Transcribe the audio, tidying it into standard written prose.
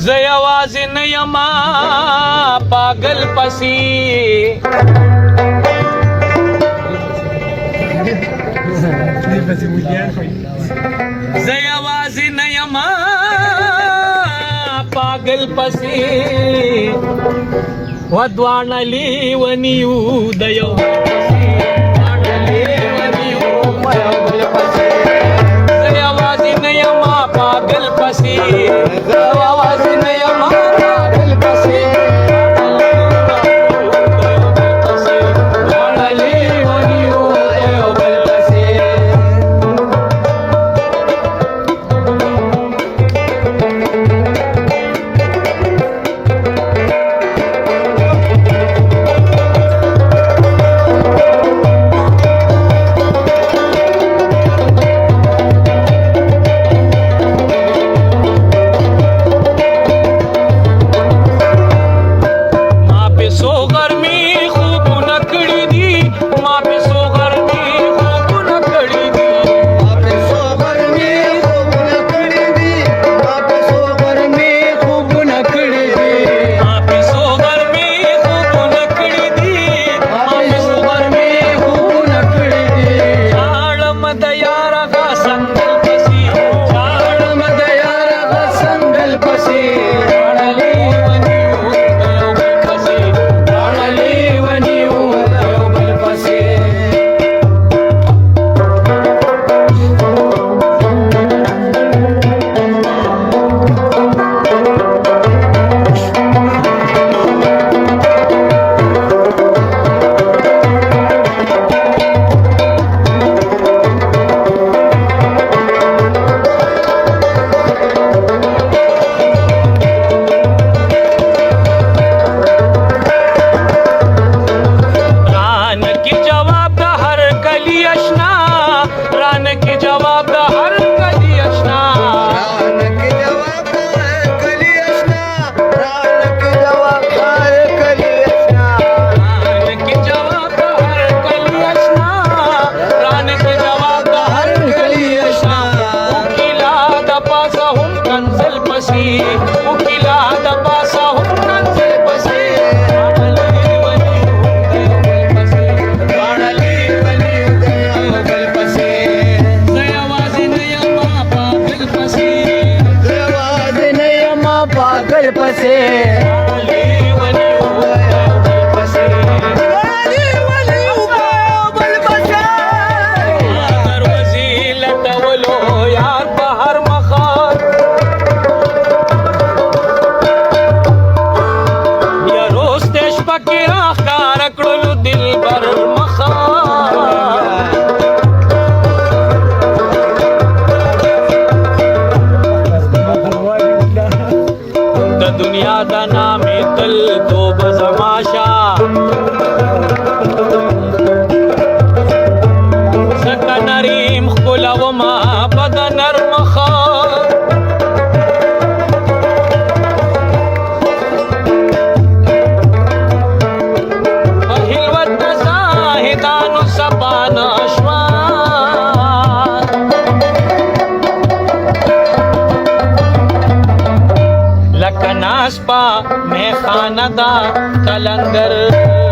जय आवाज नयमा पागल पसी जय आवाज नयमा पागल पसी वद्वाणली वनियू दय जय आवाज नयमा पागल पसी आवाज नयमा पागल पसी दुनिया दा नाम तल दो बजमाशा सकनरीम खुला वमा बदनर मखा हिलवत साहिदानु सबाना लकनास्पा मैं खानदा कलंदर